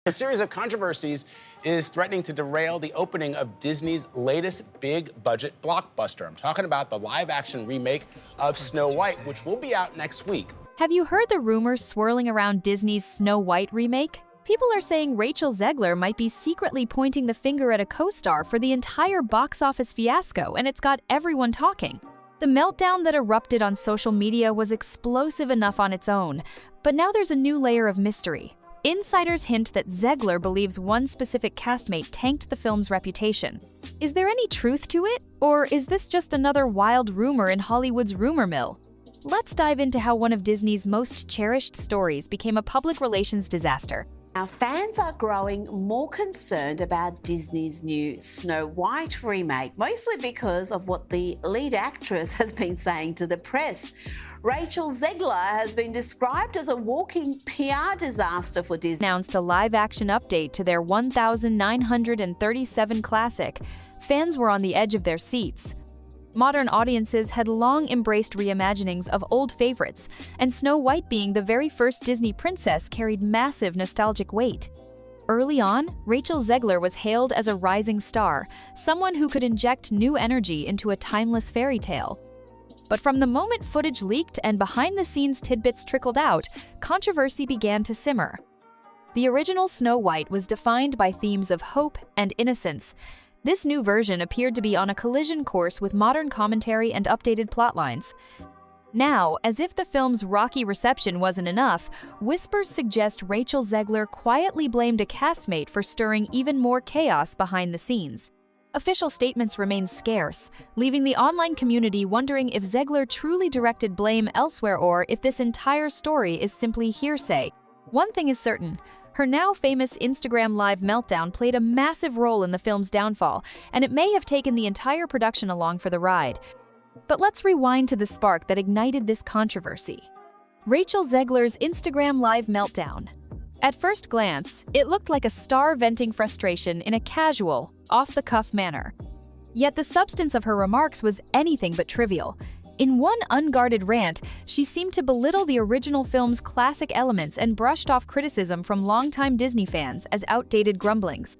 A series of controversies is threatening to derail the opening of Disney's latest big-budget blockbuster. I'm talking about the live-action remake of Snow White, which will be out next week. Have you heard the rumors swirling around Disney's Snow White remake? People are saying Rachel Zegler might be secretly pointing the finger at a co-star for the entire box office fiasco, and it's got everyone talking. The meltdown that erupted on social media was explosive enough on its own, but now there's a new layer of mystery. Insiders hint that Zegler believes one specific castmate tanked the film's reputation. Is there any truth to it? Or is this just another wild rumor in Hollywood's rumor mill? Let's dive into how one of Disney's most cherished stories became a public relations disaster. Our fans are growing more concerned about Disney's new Snow White remake, mostly because of what the lead actress has been saying to the press. Rachel Zegler has been described as a walking PR disaster for Disney. Announced a live-action update to their 1937 classic. Fans were on the edge of their seats. Modern audiences had long embraced reimaginings of old favorites, and Snow White being the very first Disney princess carried massive nostalgic weight. Early on, Rachel Zegler was hailed as a rising star, someone who could inject new energy into a timeless fairy tale. But from the moment footage leaked and behind-the-scenes tidbits trickled out, controversy began to simmer. The original Snow White was defined by themes of hope and innocence. This new version appeared to be on a collision course with modern commentary and updated plotlines. Now, as if the film's rocky reception wasn't enough, whispers suggest Rachel Zegler quietly blamed a castmate for stirring even more chaos behind the scenes. Official statements remain scarce, leaving the online community wondering if Zegler truly directed blame elsewhere or if this entire story is simply hearsay. One thing is certain. Her now famous Instagram Live meltdown played a massive role in the film's downfall, and it may have taken the entire production along for the ride. But let's rewind to the spark that ignited this controversy. Rachel Zegler's Instagram Live meltdown. At first glance, it looked like a star venting frustration in a casual, off-the-cuff manner. Yet the substance of her remarks was anything but trivial. In one unguarded rant, she seemed to belittle the original film's classic elements and brushed off criticism from longtime Disney fans as outdated grumblings.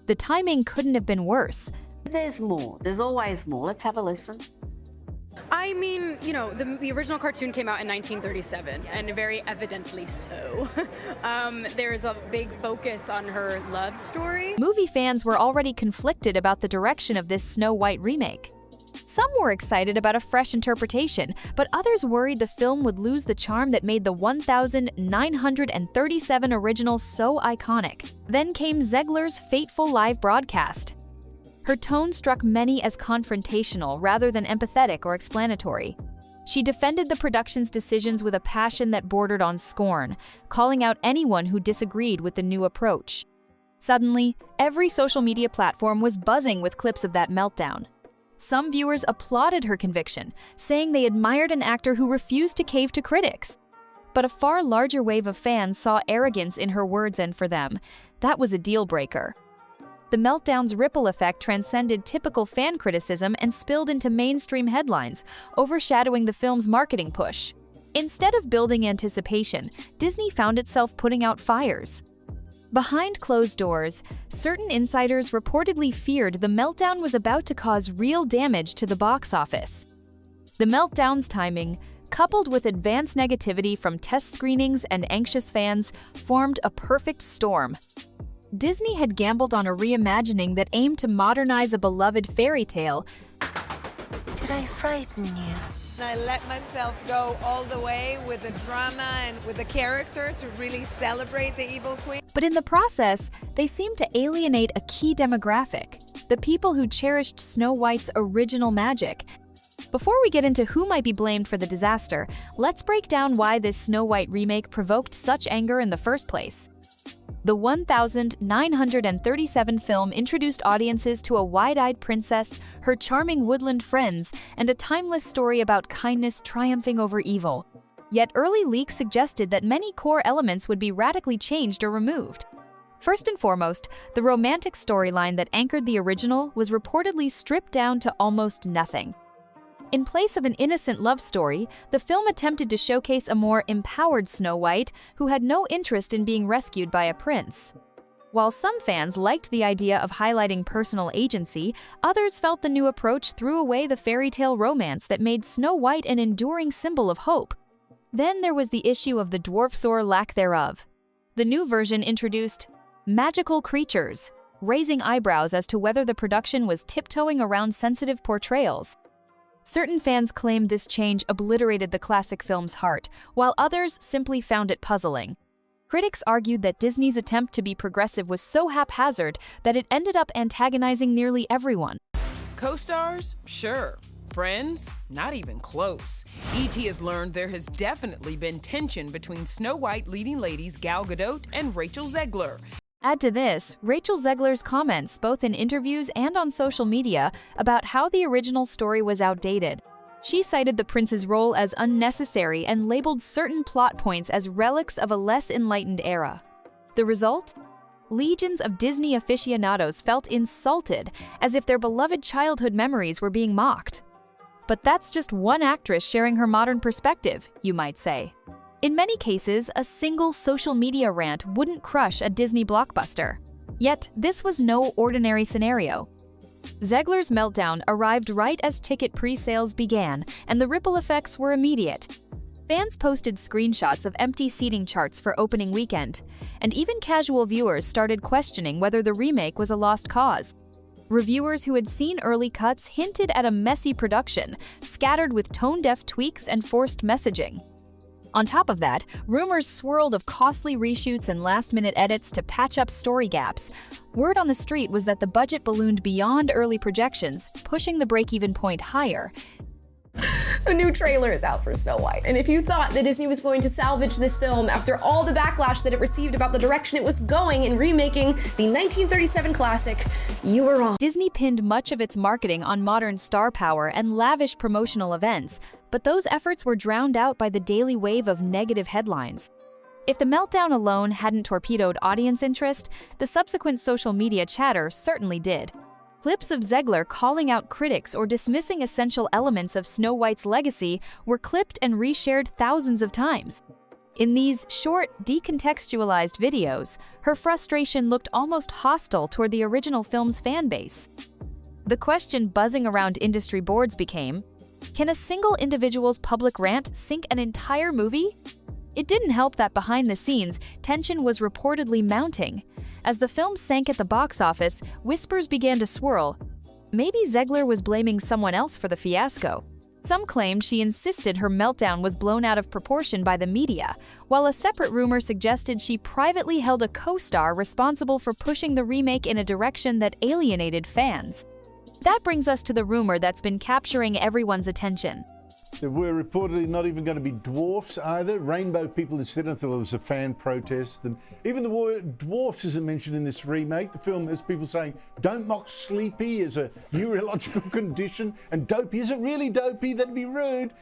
The timing couldn't have been worse. There's more. There's always more. Let's have a listen. I mean, you know, the original cartoon came out in 1937, and very evidently so. There's a big focus on her love story. Movie fans were already conflicted about the direction of this Snow White remake. Some were excited about a fresh interpretation, but others worried the film would lose the charm that made the 1937 original so iconic. Then came Zegler's fateful live broadcast. Her tone struck many as confrontational rather than empathetic or explanatory. She defended the production's decisions with a passion that bordered on scorn, calling out anyone who disagreed with the new approach. Suddenly, every social media platform was buzzing with clips of that meltdown. Some viewers applauded her conviction, saying they admired an actor who refused to cave to critics. But a far larger wave of fans saw arrogance in her words, and for them, that was a deal-breaker. The meltdown's ripple effect transcended typical fan criticism and spilled into mainstream headlines, overshadowing the film's marketing push. Instead of building anticipation, Disney found itself putting out fires. Behind closed doors, certain insiders reportedly feared the meltdown was about to cause real damage to the box office. The meltdown's timing, coupled with advanced negativity from test screenings and anxious fans, formed a perfect storm. Disney had gambled on a reimagining that aimed to modernize a beloved fairy tale. Did I frighten you? I let myself go all the way with the drama and with the character to really celebrate the evil queen. But in the process, they seemed to alienate a key demographic, the people who cherished Snow White's original magic. Before we get into who might be blamed for the disaster, let's break down why this Snow White remake provoked such anger in the first place. The 1937 film introduced audiences to a wide-eyed princess, her charming woodland friends, and a timeless story about kindness triumphing over evil. Yet early leaks suggested that many core elements would be radically changed or removed. First and foremost, the romantic storyline that anchored the original was reportedly stripped down to almost nothing. In place of an innocent love story, the film attempted to showcase a more empowered Snow White who had no interest in being rescued by a prince. While some fans liked the idea of highlighting personal agency, others felt the new approach threw away the fairy tale romance that made Snow White an enduring symbol of hope. Then there was the issue of the dwarfs or lack thereof. The new version introduced magical creatures, raising eyebrows as to whether the production was tiptoeing around sensitive portrayals. Certain fans claimed this change obliterated the classic film's heart, while others simply found it puzzling. Critics argued that Disney's attempt to be progressive was so haphazard that it ended up antagonizing nearly everyone. Co-stars? Sure. Friends? Not even close. E.T. has learned there has definitely been tension between Snow White leading ladies Gal Gadot and Rachel Zegler. Add to this, Rachel Zegler's comments, both in interviews and on social media, about how the original story was outdated. She cited the prince's role as unnecessary and labeled certain plot points as relics of a less enlightened era. The result? Legions of Disney aficionados felt insulted, as if their beloved childhood memories were being mocked. But that's just one actress sharing her modern perspective, you might say. In many cases, a single social media rant wouldn't crush a Disney blockbuster. Yet, this was no ordinary scenario. Zegler's meltdown arrived right as ticket pre-sales began, and the ripple effects were immediate. Fans posted screenshots of empty seating charts for opening weekend, and even casual viewers started questioning whether the remake was a lost cause. Reviewers who had seen early cuts hinted at a messy production, scattered with tone-deaf tweaks and forced messaging. On top of that, rumors swirled of costly reshoots and last-minute edits to patch up story gaps. Word on the street was that the budget ballooned beyond early projections, pushing the break-even point higher. A new trailer is out for Snow White, and if you thought that Disney was going to salvage this film after all the backlash that it received about the direction it was going in remaking the 1937 classic, you were wrong. Disney pinned much of its marketing on modern star power and lavish promotional events, but those efforts were drowned out by the daily wave of negative headlines. If the meltdown alone hadn't torpedoed audience interest, the subsequent social media chatter certainly did. Clips of Zegler calling out critics or dismissing essential elements of Snow White's legacy were clipped and reshared thousands of times. In these short, decontextualized videos, her frustration looked almost hostile toward the original film's fan base. The question buzzing around industry boards became, can a single individual's public rant sink an entire movie? It didn't help that behind the scenes, tension was reportedly mounting. As the film sank at the box office, whispers began to swirl. Maybe Zegler was blaming someone else for the fiasco. Some claimed she insisted her meltdown was blown out of proportion by the media, while a separate rumor suggested she privately held a co-star responsible for pushing the remake in a direction that alienated fans. That brings us to the rumor that's been capturing everyone's attention. There were reportedly not even going to be dwarfs either. Rainbow people instead. I thought it was a fan protest. And even the word dwarfs isn't mentioned in this remake. The film has people saying, don't mock sleepy as a neurological condition. And dopey isn't really dopey, that'd be rude.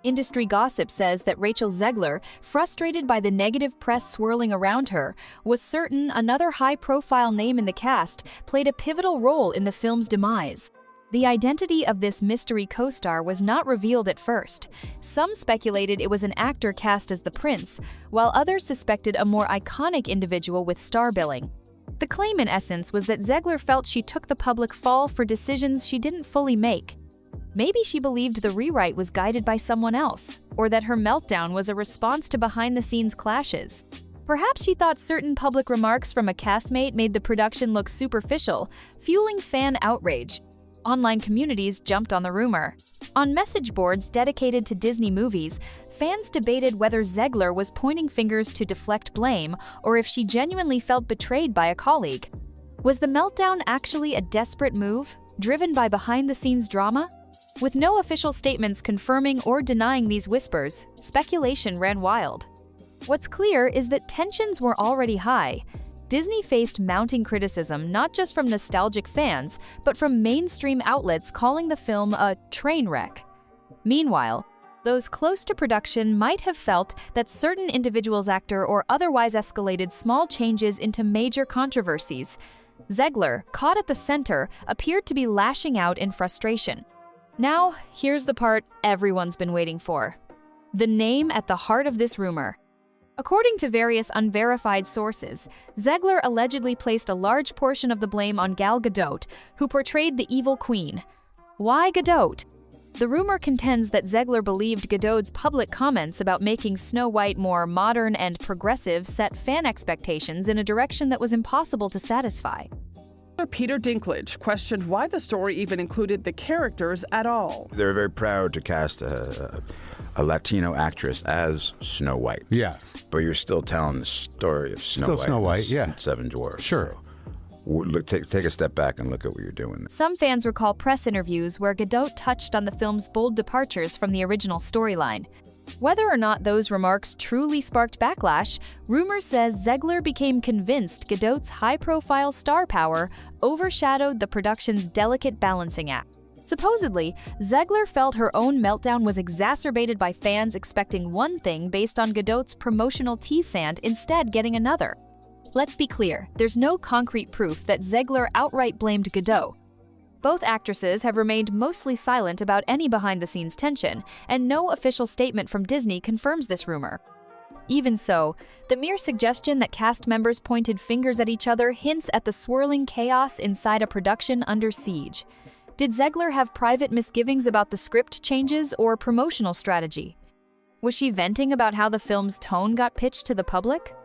Industry gossip says that Rachel Zegler, frustrated by the negative press swirling around her, was certain another high-profile name in the cast played a pivotal role in the film's demise. The identity of this mystery co-star was not revealed at first. Some speculated it was an actor cast as the prince, while others suspected a more iconic individual with star billing. The claim, in essence, was that Zegler felt she took the public fall for decisions she didn't fully make. Maybe she believed the rewrite was guided by someone else, or that her meltdown was a response to behind-the-scenes clashes. Perhaps she thought certain public remarks from a castmate made the production look superficial, fueling fan outrage. Online communities jumped on the rumor. On message boards dedicated to Disney movies, fans debated whether Zegler was pointing fingers to deflect blame or if she genuinely felt betrayed by a colleague. Was the meltdown actually a desperate move, driven by behind-the-scenes drama? With no official statements confirming or denying these whispers, speculation ran wild. What's clear is that tensions were already high. Disney faced mounting criticism not just from nostalgic fans, but from mainstream outlets calling the film a train wreck. Meanwhile, those close to production might have felt that certain individuals' actor or otherwise escalated small changes into major controversies. Zegler, caught at the center, appeared to be lashing out in frustration. Now, here's the part everyone's been waiting for. The name at the heart of this rumor. According to various unverified sources, Zegler allegedly placed a large portion of the blame on Gal Gadot, who portrayed the evil queen. Why Gadot? The rumor contends that Zegler believed Gadot's public comments about making Snow White more modern and progressive set fan expectations in a direction that was impossible to satisfy. Peter Dinklage questioned why the story even included the characters at all. They're very proud to cast a Latino actress as Snow White. Yeah. But you're still telling the story of Snow White. Yeah. And Seven Dwarfs. Sure. So, take a step back and look at what you're doing. Some fans recall press interviews where Gadot touched on the film's bold departures from the original storyline. Whether or not those remarks truly sparked backlash, rumor says Zegler became convinced Gadot's high-profile star power overshadowed the production's delicate balancing act. Supposedly, Zegler felt her own meltdown was exacerbated by fans expecting one thing based on Gadot's promotional tease and instead getting another. Let's be clear, there's no concrete proof that Zegler outright blamed Gadot. Both actresses have remained mostly silent about any behind-the-scenes tension, and no official statement from Disney confirms this rumor. Even so, the mere suggestion that cast members pointed fingers at each other hints at the swirling chaos inside a production under siege. Did Zegler have private misgivings about the script changes or promotional strategy? Was she venting about how the film's tone got pitched to the public?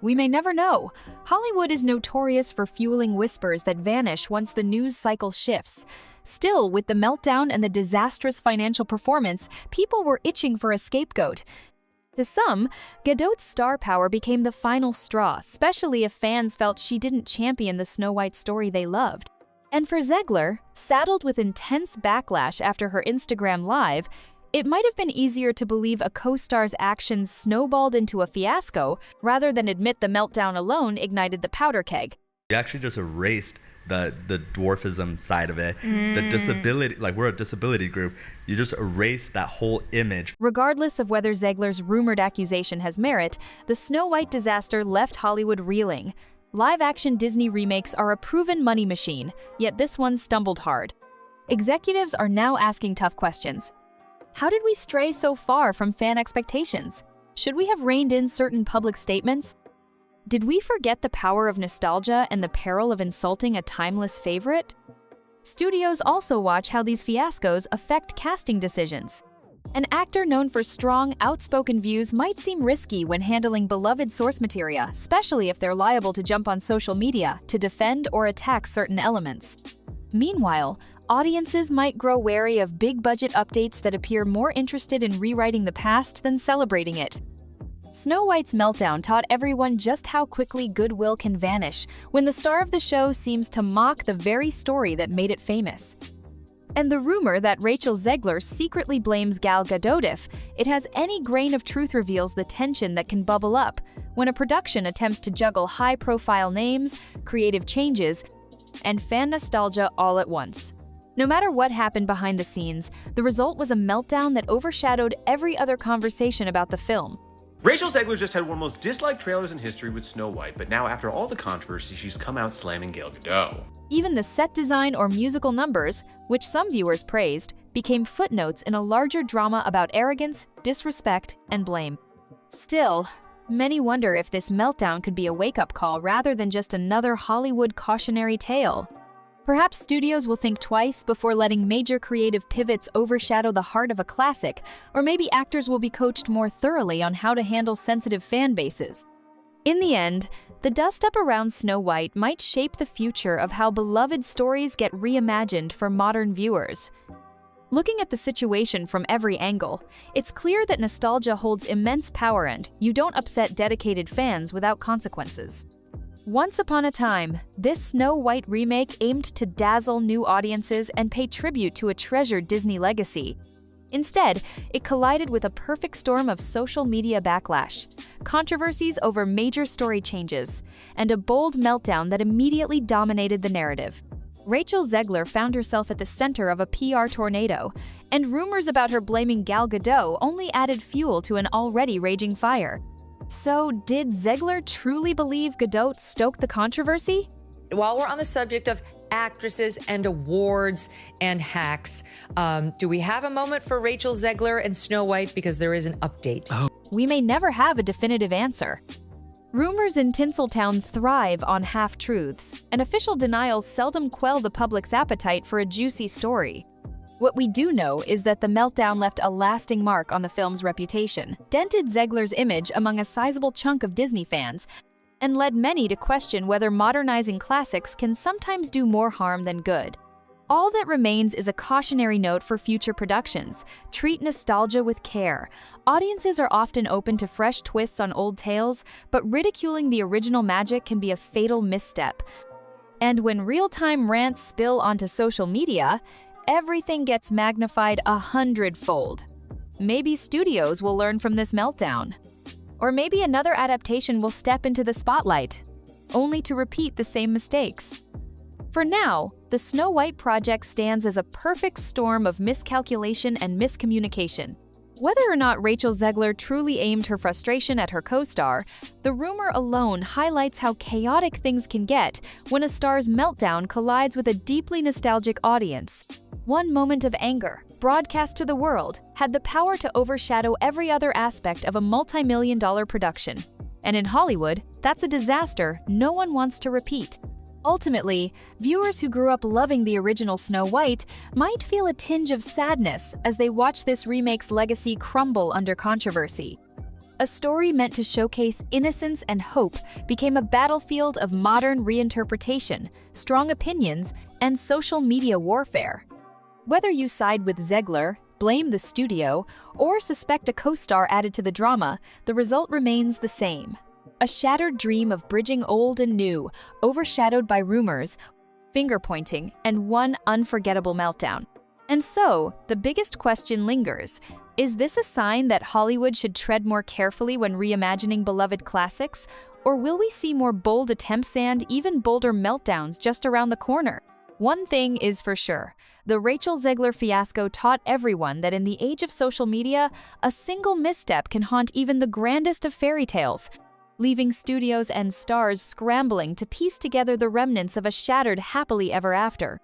We may never know. Hollywood is notorious for fueling whispers that vanish once the news cycle shifts. Still, with the meltdown and the disastrous financial performance, people were itching for a scapegoat. To some, Gadot's star power became the final straw, especially if fans felt she didn't champion the Snow White story they loved. And for Zegler, saddled with intense backlash after her Instagram Live, it might have been easier to believe a co-star's actions snowballed into a fiasco rather than admit the meltdown alone ignited the powder keg. You actually just erased the dwarfism side of it, the disability, like we're a disability group, you just erased that whole image. Regardless of whether Zegler's rumored accusation has merit, the Snow White disaster left Hollywood reeling. Live-action Disney remakes are a proven money machine, yet this one stumbled hard. Executives are now asking tough questions. How did we stray so far from fan expectations? Should we have reined in certain public statements? Did we forget the power of nostalgia and the peril of insulting a timeless favorite? Studios also watch how these fiascos affect casting decisions. An actor known for strong, outspoken views might seem risky when handling beloved source material, especially if they're liable to jump on social media to defend or attack certain elements. Meanwhile, audiences might grow wary of big-budget updates that appear more interested in rewriting the past than celebrating it. Snow White's meltdown taught everyone just how quickly goodwill can vanish when the star of the show seems to mock the very story that made it famous. And the rumor that Rachel Zegler secretly blames Gal Gadot, if it has any grain of truth, reveals the tension that can bubble up when a production attempts to juggle high-profile names, creative changes, and fan nostalgia all at once. No matter what happened behind the scenes, the result was a meltdown that overshadowed every other conversation about the film. Rachel Zegler just had one of the most disliked trailers in history with Snow White, but now after all the controversy, she's come out slamming Gal Gadot. Even the set design or musical numbers, which some viewers praised, became footnotes in a larger drama about arrogance, disrespect, and blame. Still, many wonder if this meltdown could be a wake-up call rather than just another Hollywood cautionary tale. Perhaps studios will think twice before letting major creative pivots overshadow the heart of a classic, or maybe actors will be coached more thoroughly on how to handle sensitive fan bases. In the end, the dust-up around Snow White might shape the future of how beloved stories get reimagined for modern viewers. Looking at the situation from every angle, it's clear that nostalgia holds immense power and you don't upset dedicated fans without consequences. Once upon a time, this Snow White remake aimed to dazzle new audiences and pay tribute to a treasured Disney legacy. Instead, it collided with a perfect storm of social media backlash, controversies over major story changes, and a bold meltdown that immediately dominated the narrative. Rachel Zegler found herself at the center of a PR tornado, and rumors about her blaming Gal Gadot only added fuel to an already raging fire. So, did Zegler truly believe Gadot stoked the controversy? While we're on the subject of actresses and awards and hacks, do we have a moment for Rachel Zegler and Snow White? Because there is an update. we may never have a definitive answer. Rumors in Tinseltown thrive on half-truths, and official denials seldom quell the public's appetite for a juicy story. What we do know is that the meltdown left a lasting mark on the film's reputation, dented Zegler's image among a sizable chunk of Disney fans, and led many to question whether modernizing classics can sometimes do more harm than good. All that remains is a cautionary note for future productions. Treat nostalgia with care. Audiences are often open to fresh twists on old tales, but ridiculing the original magic can be a fatal misstep. And when real-time rants spill onto social media, everything gets magnified 100-fold. Maybe studios will learn from this meltdown. Or maybe another adaptation will step into the spotlight, only to repeat the same mistakes. For now, the Snow White project stands as a perfect storm of miscalculation and miscommunication. Whether or not Rachel Zegler truly aimed her frustration at her co-star, the rumor alone highlights how chaotic things can get when a star's meltdown collides with a deeply nostalgic audience. One moment of anger, broadcast to the world, had the power to overshadow every other aspect of a multi-million-dollar production. And in Hollywood, that's a disaster no one wants to repeat. Ultimately, viewers who grew up loving the original Snow White might feel a tinge of sadness as they watch this remake's legacy crumble under controversy. A story meant to showcase innocence and hope became a battlefield of modern reinterpretation, strong opinions, and social media warfare. Whether you side with Zegler, blame the studio, or suspect a co-star added to the drama, the result remains the same. A shattered dream of bridging old and new, overshadowed by rumors, finger-pointing, and one unforgettable meltdown. And so, the biggest question lingers. Is this a sign that Hollywood should tread more carefully when reimagining beloved classics? Or will we see more bold attempts and even bolder meltdowns just around the corner? One thing is for sure. The Rachel Zegler fiasco taught everyone that in the age of social media, a single misstep can haunt even the grandest of fairy tales, leaving studios and stars scrambling to piece together the remnants of a shattered happily ever after.